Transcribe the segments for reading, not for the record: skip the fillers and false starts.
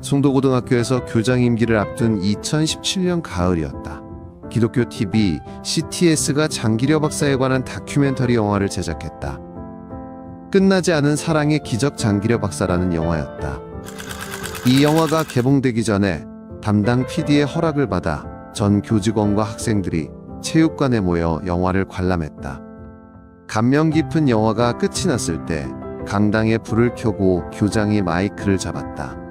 송도고등학교에서 교장 임기를 앞둔 2017년 가을이었다. 기독교 TV CTS가 장기려 박사에 관한 다큐멘터리 영화를 제작했다. 끝나지 않은 사랑의 기적 장기려 박사라는 영화였다. 이 영화가 개봉되기 전에 담당 PD의 허락을 받아 전 교직원과 학생들이 체육관에 모여 영화를 관람했다. 감명 깊은 영화가 끝이 났을 때 강당에 불을 켜고 교장이 마이크를 잡았다.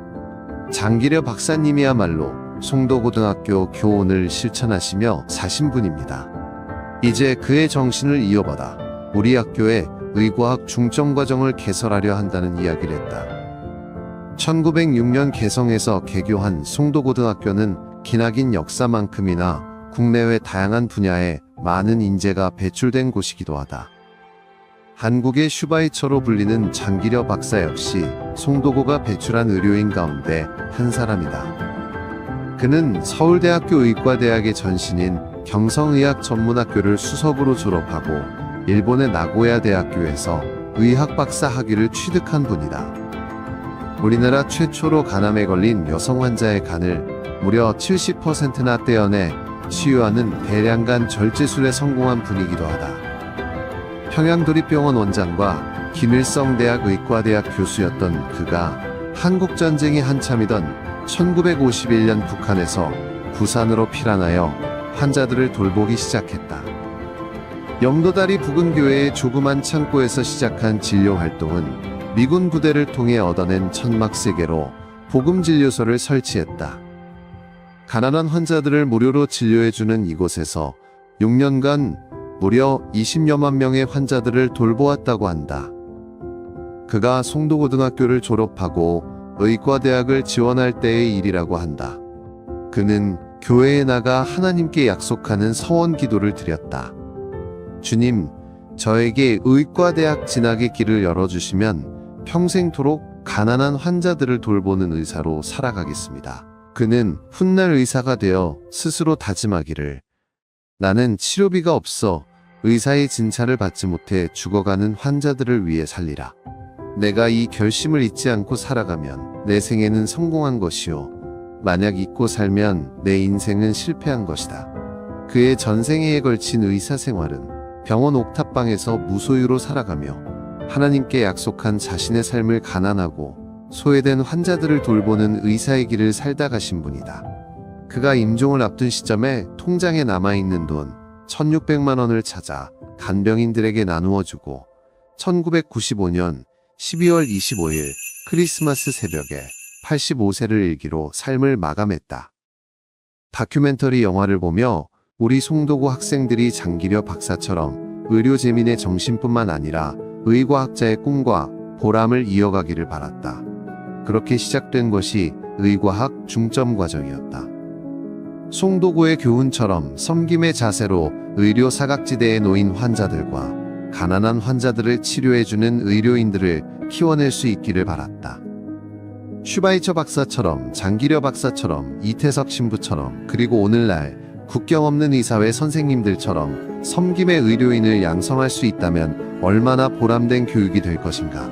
장기려 박사님이야말로 송도고등학교 교훈을 실천하시며 사신 분입니다. 이제 그의 정신을 이어받아 우리 학교에 의과학 중점과정을 개설하려 한다는 이야기를 했다. 1906년 개성에서 개교한 송도고등학교는 기나긴 역사만큼이나 국내외 다양한 분야에 많은 인재가 배출된 곳이기도 하다. 한국의 슈바이처로 불리는 장기려 박사 역시 송도고가 배출한 의료인 가운데 한 사람이다. 그는 서울대학교 의과대학의 전신인 경성의학전문학교를 수석으로 졸업하고 일본의 나고야 대학교에서 의학 박사 학위를 취득한 분이다. 우리나라 최초로 간암에 걸린 여성 환자의 간을 무려 70%나 떼어내 치유하는 대량간 절제술에 성공한 분이기도 하다. 평양도립병원 원장과 김일성대학 의과대학 교수였던 그가 한국전쟁이 한참이던 1951년 북한에서 부산으로 피난하여 환자들을 돌보기 시작했다. 영도다리 부근교회의 조그만 창고에서 시작한 진료 활동은 미군 부대를 통해 얻어낸 천막세계로 복음진료소를 설치했다. 가난한 환자들을 무료로 진료해주는 이곳에서 6년간 무려 20여만 명의 환자들을 돌보았다고 한다. 그가 송도고등학교를 졸업하고 의과대학을 지원할 때의 일이라고 한다. 그는 교회에 나가 하나님께 약속하는 서원 기도를 드렸다. 주님, 저에게 의과대학 진학의 길을 열어주시면 평생토록 가난한 환자들을 돌보는 의사로 살아가겠습니다. 그는 훗날 의사가 되어 스스로 다짐하기를, 나는 치료비가 없어 의사의 진찰을 받지 못해 죽어가는 환자들을 위해 살리라. 내가 이 결심을 잊지 않고 살아가면 내 생애는 성공한 것이요, 만약 잊고 살면 내 인생은 실패한 것이다. 그의 전생애에 걸친 의사 생활은 병원 옥탑방에서 무소유로 살아가며 하나님께 약속한 자신의 삶을 가난하고 소외된 환자들을 돌보는 의사의 길을 살다 가신 분이다. 그가 임종을 앞둔 시점에 통장에 남아있는 돈 1,600만 원을 찾아 간병인들에게 나누어주고 1995년 12월 25일 크리스마스 새벽에 85세를 일기로 삶을 마감했다. 다큐멘터리 영화를 보며 우리 송도고 학생들이 장기려 박사처럼 의료재민의 정신뿐만 아니라 의과학자의 꿈과 보람을 이어가기를 바랐다. 그렇게 시작된 것이 의과학 중점과정이었다. 송도고의 교훈처럼 섬김의 자세로 의료 사각지대에 놓인 환자들과 가난한 환자들을 치료해주는 의료인들을 키워낼 수 있기를 바랐다. 슈바이처 박사처럼, 장기려 박사처럼, 이태석 신부처럼, 그리고 오늘날 국경 없는 의사회 선생님들처럼 섬김의 의료인을 양성할 수 있다면 얼마나 보람된 교육이 될 것인가.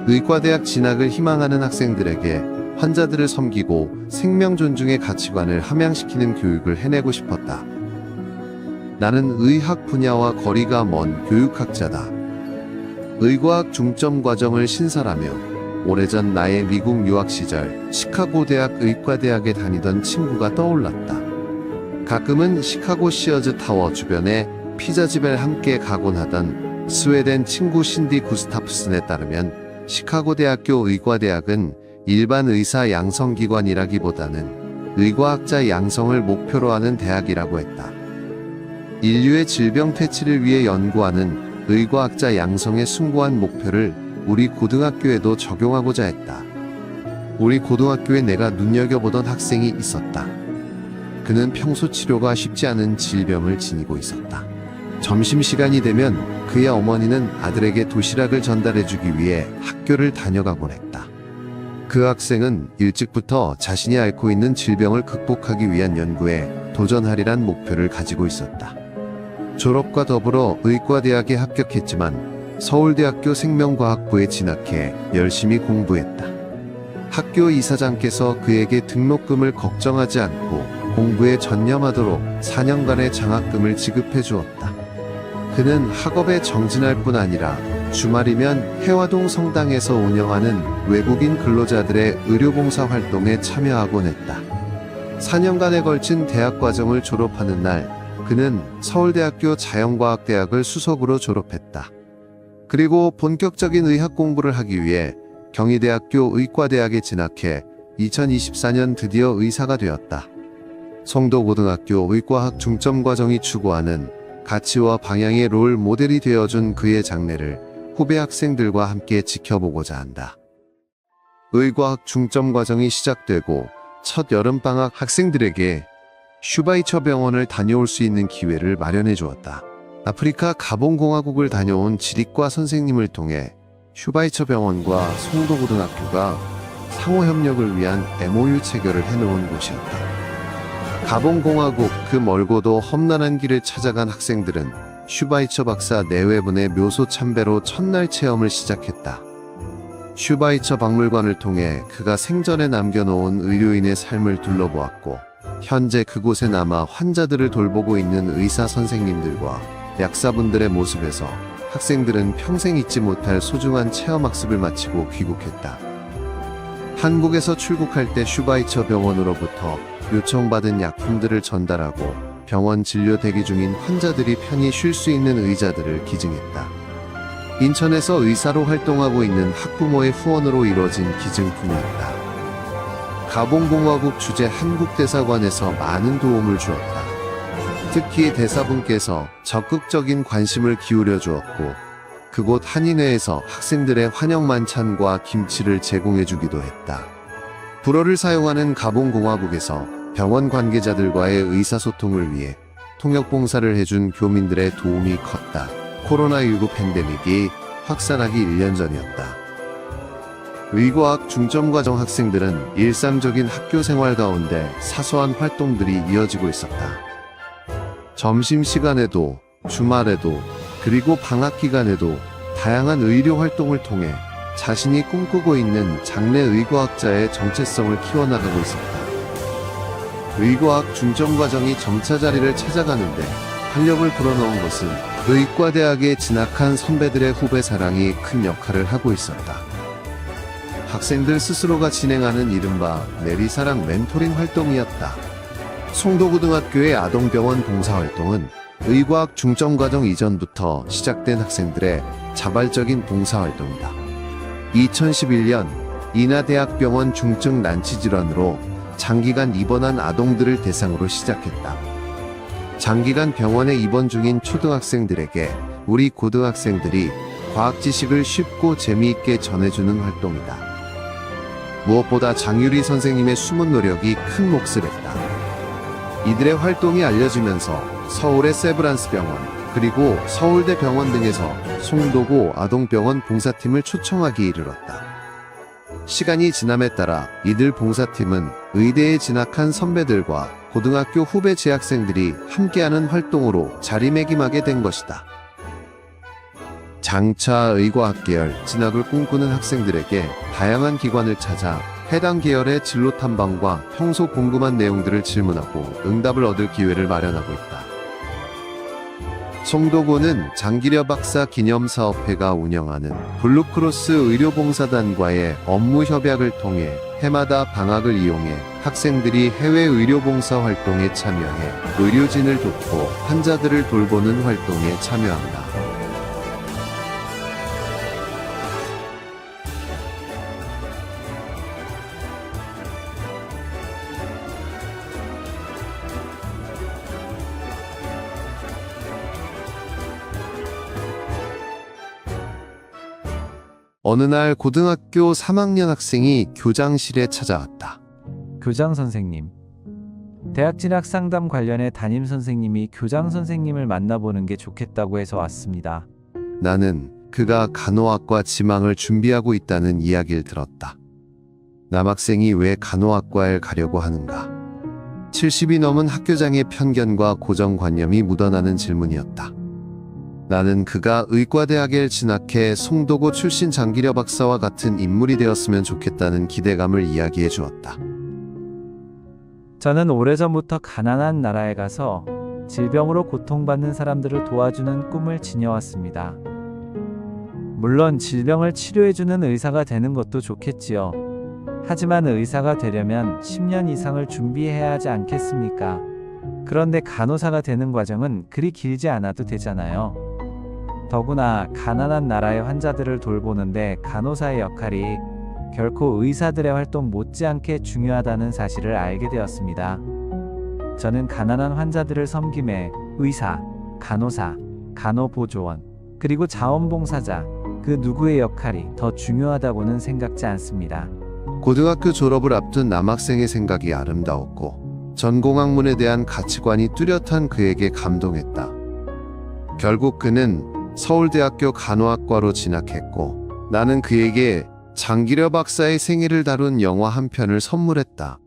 의과대학 진학을 희망하는 학생들에게 환자들을 섬기고 생명 존중의 가치관을 함양시키는 교육을 해내고 싶었다. 나는 의학 분야와 거리가 먼 교육학자다. 의과학 중점 과정을 신설하며 오래전 나의 미국 유학 시절 시카고 대학 의과대학에 다니던 친구가 떠올랐다. 가끔은 시카고 시어즈 타워 주변에 피자집에 함께 가곤 하던 스웨덴 친구 신디 구스타프슨에 따르면 시카고 대학교 의과대학은 일반 의사 양성기관이라기보다는 의과학자 양성을 목표로 하는 대학이라고 했다. 인류의 질병 퇴치를 위해 연구하는 의과학자 양성의 숭고한 목표를 우리 고등학교에도 적용하고자 했다. 우리 고등학교에 내가 눈여겨보던 학생이 있었다. 그는 평소 치료가 쉽지 않은 질병을 지니고 있었다. 점심시간이 되면 그의 어머니는 아들에게 도시락을 전달해주기 위해 학교를 다녀가곤 했다. 그 학생은 일찍부터 자신이 앓고 있는 질병을 극복하기 위한 연구에 도전하리란 목표를 가지고 있었다. 졸업과 더불어 의과대학에 합격했지만 서울대학교 생명과학부에 진학해 열심히 공부했다. 학교 이사장께서 그에게 등록금을 걱정하지 않고 공부에 전념하도록 4년간의 장학금을 지급해 주었다. 그는 학업에 정진할 뿐 아니라 주말이면 해화동 성당에서 운영하는 외국인 근로자들의 의료봉사 활동에 참여하곤 했다. 4년간에 걸친 대학 과정을 졸업하는 날, 그는 서울대학교 자연과학대학을 수석으로 졸업했다. 그리고 본격적인 의학 공부를 하기 위해 경희대학교 의과대학에 진학해 2024년 드디어 의사가 되었다. 송도고등학교 의과학 중점과정이 추구하는 가치와 방향의 롤 모델이 되어준 그의 장래를 후배 학생들과 함께 지켜보고자 한다. 의과학 중점과정이 시작되고 첫 여름방학 학생들에게 슈바이처 병원을 다녀올 수 있는 기회를 마련해 주었다. 아프리카 가본공화국을 다녀온 지리과 선생님을 통해 슈바이처 병원과 송도고등학교가 상호협력을 위한 MOU 체결을 해놓은 곳이었다. 가본공화국 그 멀고도 험난한 길을 찾아간 학생들은 슈바이처 박사 내외분의 묘소 참배로 첫날 체험을 시작했다. 슈바이처 박물관을 통해 그가 생전에 남겨놓은 의료인의 삶을 둘러보았고, 현재 그곳에 남아 환자들을 돌보고 있는 의사 선생님들과 약사분들의 모습에서 학생들은 평생 잊지 못할 소중한 체험학습을 마치고 귀국했다. 한국에서 출국할 때 슈바이처 병원으로부터 요청받은 약품들을 전달하고 병원 진료 대기 중인 환자들이 편히 쉴 수 있는 의자들을 기증했다. 인천에서 의사로 활동하고 있는 학부모의 후원으로 이뤄진 기증품이었다. 가본공화국 주재 한국대사관에서 많은 도움을 주었다. 특히 대사분께서 적극적인 관심을 기울여 주었고, 그곳 한인회에서 학생들의 환영 만찬과 김치를 제공해 주기도 했다. 불어를 사용하는 가본공화국에서 병원 관계자들과의 의사소통을 위해 통역봉사를 해준 교민들의 도움이 컸다. 코로나19 팬데믹이 확산하기 1년 전이었다. 의과학 중점과정 학생들은 일상적인 학교 생활 가운데 사소한 활동들이 이어지고 있었다. 점심시간에도, 주말에도, 그리고 방학기간에도 다양한 의료 활동을 통해 자신이 꿈꾸고 있는 장래 의과학자의 정체성을 키워나가고 있었다. 의과학 중점과정이 점차 자리를 찾아가는데 활력을 불어넣은 것은 의과대학에 진학한 선배들의 후배 사랑이 큰 역할을 하고 있었다. 학생들 스스로가 진행하는 이른바 내리사랑 멘토링 활동이었다. 송도고등학교의 아동병원 봉사활동은 의과학 중점과정 이전부터 시작된 학생들의 자발적인 봉사활동이다. 2011년 인하대학병원 중증 난치질환으로 장기간 입원한 아동들을 대상으로 시작했다. 장기간 병원에 입원 중인 초등학생들에게 우리 고등학생들이 과학 지식을 쉽고 재미있게 전해주는 활동이다. 무엇보다 장유리 선생님의 숨은 노력이 큰 몫을 했다. 이들의 활동이 알려지면서 서울의 세브란스 병원, 그리고 서울대 병원 등에서 송도고 아동병원 봉사팀을 초청하기 이르렀다. 시간이 지남에 따라 이들 봉사팀은 의대에 진학한 선배들과 고등학교 후배 재학생들이 함께하는 활동으로 자리매김하게 된 것이다. 장차 의과학 계열 진학을 꿈꾸는 학생들에게 다양한 기관을 찾아 해당 계열의 진로 탐방과 평소 궁금한 내용들을 질문하고 응답을 얻을 기회를 마련하고 있다. 송도고는 장기려 박사 기념사업회가 운영하는 블루크로스 의료봉사단과의 업무 협약을 통해 해마다 방학을 이용해 학생들이 해외 의료봉사 활동에 참여해 의료진을 돕고 환자들을 돌보는 활동에 참여한다. 어느 날 고등학교 3학년 학생이 교장실에 찾아왔다. 교장 선생님. 대학 진학 상담 관련해 담임 선생님이 교장 선생님을 만나보는 게 좋겠다고 해서 왔습니다. 나는 그가 간호학과 지망을 준비하고 있다는 이야기를 들었다. 남학생이 왜 간호학과에 가려고 하는가? 70이 넘은 학교장의 편견과 고정관념이 묻어나는 질문이었다. 나는 그가 의과대학에 진학해 송도고 출신 장기려 박사와 같은 인물이 되었으면 좋겠다는 기대감을 이야기해 주었다. 저는 오래전부터 가난한 나라에 가서 질병으로 고통받는 사람들을 도와주는 꿈을 지녀왔습니다. 물론 질병을 치료해주는 의사가 되는 것도 좋겠지요. 하지만 의사가 되려면 10년 이상을 준비해야 하지 않겠습니까? 그런데 간호사가 되는 과정은 그리 길지 않아도 되잖아요. 더구나 가난한 나라의 환자들을 돌보는데 간호사의 역할이 결코 의사들의 활동 못지않게 중요하다는 사실을 알게 되었습니다. 저는 가난한 환자들을 섬김에 의사, 간호사, 간호보조원, 그리고 자원봉사자 그 누구의 역할이 더 중요하다고는 생각지 않습니다. 고등학교 졸업을 앞둔 남학생의 생각이 아름다웠고 전공학문에 대한 가치관이 뚜렷한 그에게 감동했다. 결국 그는 서울대학교 간호학과로 진학했고 나는 그에게 장기려 박사의 생애를 다룬 영화 한 편을 선물했다.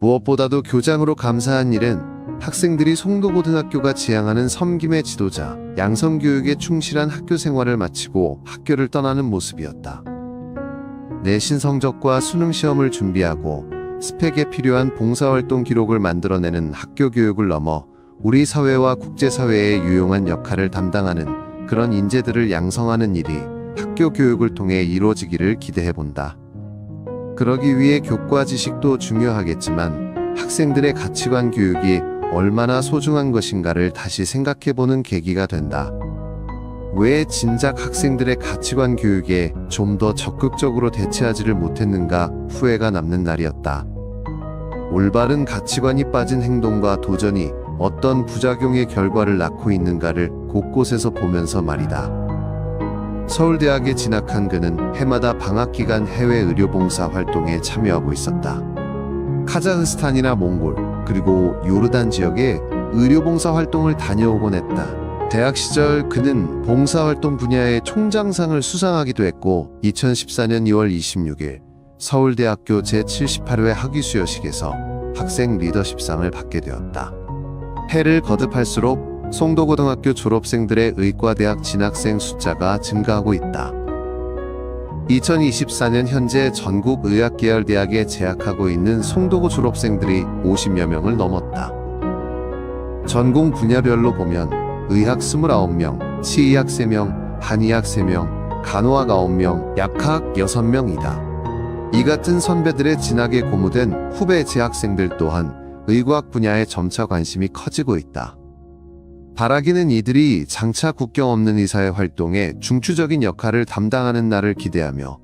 무엇보다도 교장으로 감사한 일은 학생들이 송도고등학교가 지향하는 섬김의 지도자, 양성교육에 충실한 학교 생활을 마치고 학교를 떠나는 모습이었다. 내신 성적과 수능 시험을 준비하고 스펙에 필요한 봉사활동 기록을 만들어내는 학교 교육을 넘어 우리 사회와 국제사회에 유용한 역할을 담당하는 그런 인재들을 양성하는 일이 학교 교육을 통해 이루어지기를 기대해본다. 그러기 위해 교과 지식도 중요하겠지만 학생들의 가치관 교육이 얼마나 소중한 것인가를 다시 생각해보는 계기가 된다. 왜 진작 학생들의 가치관 교육에 좀 더 적극적으로 대처하지를 못했는가 후회가 남는 날이었다. 올바른 가치관이 빠진 행동과 도전이 어떤 부작용의 결과를 낳고 있는가를 곳곳에서 보면서 말이다. 서울대학에 진학한 그는 해마다 방학기간 해외 의료봉사 활동에 참여하고 있었다. 카자흐스탄이나 몽골, 그리고 요르단 지역에 의료봉사 활동을 다녀오곤 했다. 대학 시절 그는 봉사활동 분야의 총장상을 수상하기도 했고 2014년 2월 26일 서울대학교 제78회 학위수여식에서 학생 리더십상을 받게 되었다. 해를 거듭할수록 송도고등학교 졸업생들의 의과대학 진학생 숫자가 증가하고 있다. 2024년 현재 전국 의학계열대학에 재학하고 있는 송도고 졸업생들이 50여 명을 넘었다. 전공 분야별로 보면 의학 29명, 치의학 3명, 한의학 3명, 간호학 9명, 약학 6명이다. 이 같은 선배들의 진학에 고무된 후배 재학생들 또한 의과학 분야에 점차 관심이 커지고 있다. 바라기는 이들이 장차 국경 없는 의사의 활동에 중추적인 역할을 담당하는 날을 기대하며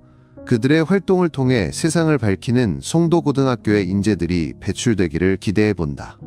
그들의 활동을 통해 세상을 밝히는 송도고등학교의 인재들이 배출되기를 기대해본다.